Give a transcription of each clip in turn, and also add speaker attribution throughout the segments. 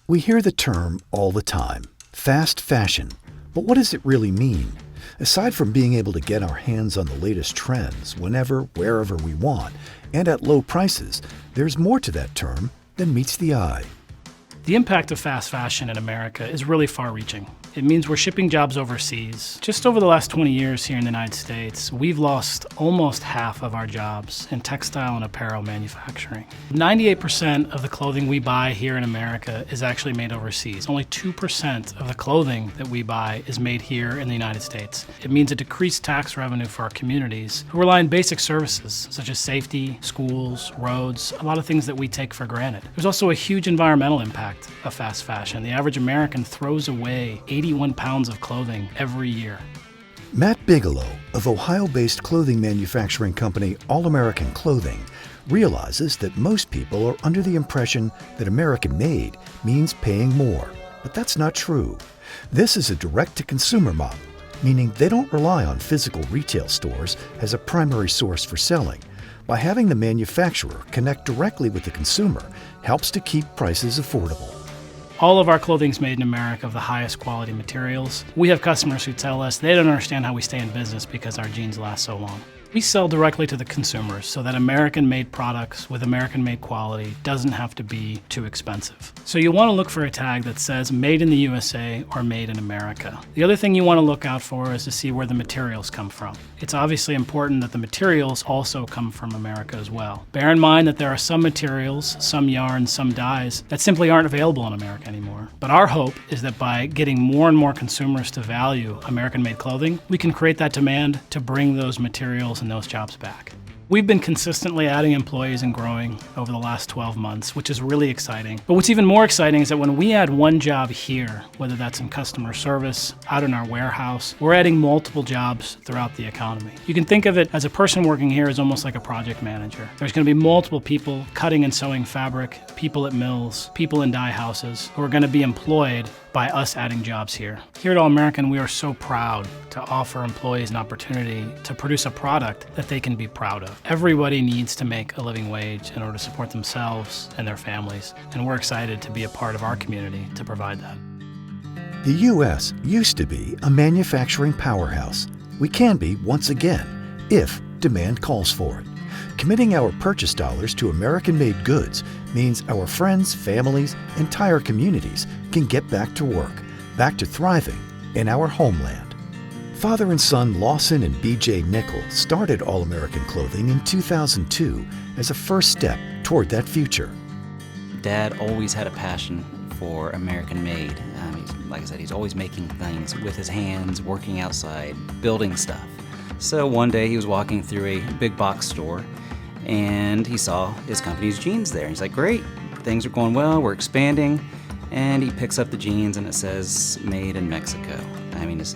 Speaker 1: We hear the term all the time, fast fashion, but what does it really mean? Aside from being able to get our hands on the latest trends whenever, wherever we want, and at low prices, there's more to that term than meets the eye.
Speaker 2: The impact of fast fashion in America is really far-reaching. It means we're shipping jobs overseas. Just over the last 20 years here in the United States, we've lost almost half of our jobs in textile and apparel manufacturing. 98% of the clothing we buy here in America is actually made overseas. Only 2% of the clothing that we buy is made here in the United States. It means a decreased tax revenue for our communities who rely on basic services such as safety, schools, roads, a lot of things that we take for granted. There's also a huge environmental impact of fast fashion. The average American throws away 81 pounds of clothing every year.
Speaker 1: Matt Bigelow of Ohio-based clothing manufacturing company All American Clothing realizes that most people are under the impression that American-made means paying more, but that's not true. This is a direct-to-consumer model, meaning they don't rely on physical retail stores as a primary source for selling. By having the manufacturer connect directly with the consumer helps to keep prices affordable.
Speaker 2: All of our clothing's made in America of the highest quality materials. We have customers who tell us they don't understand how we stay in business because our jeans last so long. We sell directly to the consumers so that American-made products with American-made quality doesn't have to be too expensive. So you want to look for a tag that says Made in the USA or Made in America. The other thing you want to look out for is to see where the materials come from. It's obviously important that the materials also come from America as well. Bear in mind that there are some materials, some yarns, some dyes that simply aren't available in America anymore. But our hope is that by getting more and more consumers to value American-made clothing, we can create that demand to bring those materials and those jobs back. We've been consistently adding employees and growing over the last 12 months, which is really exciting. But what's even more exciting is that when we add one job here, whether that's in customer service, out in our warehouse, we're adding multiple jobs throughout the economy. You can think of it as a person working here is almost like a project manager. There's going to be multiple people cutting and sewing fabric, people at mills, people in dye houses who are going to be employed by us adding jobs here. Here at All American, we are so proud to offer employees an opportunity to produce a product that they can be proud of. Everybody needs to make a living wage in order to support themselves and their families, and we're excited to be a part of our community to provide that.
Speaker 1: The U.S. used to be a manufacturing powerhouse. We can be once again, if demand calls for it. Committing our purchase dollars to American-made goods means our friends, families, entire communities can get back to work, back to thriving in our homeland. Father and son Lawson and B.J. Nichols started All American Clothing in 2002 as a first step toward that future.
Speaker 3: Dad always had a passion for American-made. Like I said, he's always making things with his hands, working outside, building stuff. So one day he was walking through a big box store and he saw his company's jeans there. He's like, great, things are going well, we're expanding. And he picks up the jeans and it says, made in Mexico.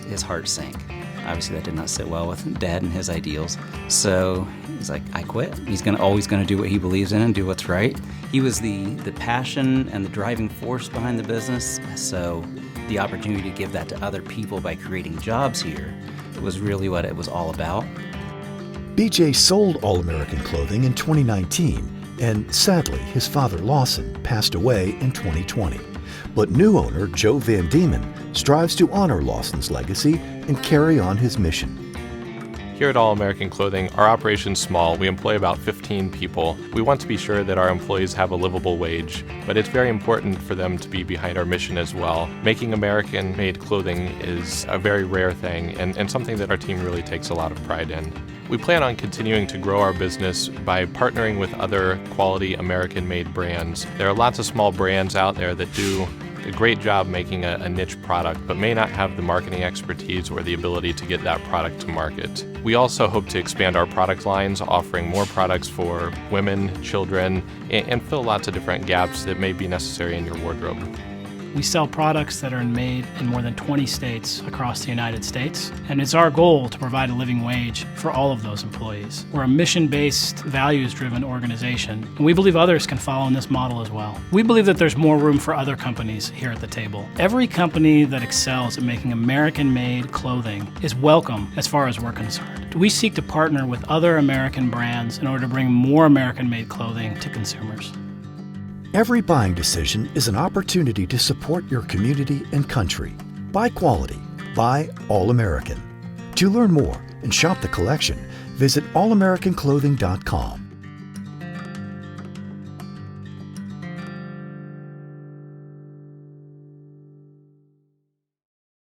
Speaker 3: His heart sank. Obviously that did not sit well with Dad and his ideals. So he's like, I quit. He's always gonna do what he believes in and do what's right. He was the passion and the driving force behind the business. So the opportunity to give that to other people by creating jobs here was really what it was all about.
Speaker 1: BJ sold All American Clothing in 2019, and sadly, his father Lawson passed away in 2020. But new owner Joe Van Diemen strives to honor Lawson's legacy and carry on his mission.
Speaker 4: Here at All American Clothing, our operation's small. We employ about 15 people. We want to be sure that our employees have a livable wage, but it's very important for them to be behind our mission as well. Making American-made clothing is a very rare thing and something that our team really takes a lot of pride in. We plan on continuing to grow our business by partnering with other quality American-made brands. There are lots of small brands out there that do a great job making a niche product, but may not have the marketing expertise or the ability to get that product to market. We also hope to expand our product lines, offering more products for women, children, and fill lots of different gaps that may be necessary in your wardrobe.
Speaker 2: We sell products that are made in more than 20 states across the United States, and it's our goal to provide a living wage for all of those employees. We're a mission-based, values-driven organization, and we believe others can follow in this model as well. We believe that there's more room for other companies here at the table. Every company that excels at making American-made clothing is welcome as far as we're concerned. We seek to partner with other American brands in order to bring more American-made clothing to consumers.
Speaker 1: Every buying decision is an opportunity to support your community and country. Buy quality. Buy All-American. To learn more and shop the collection, visit allamericanclothing.com.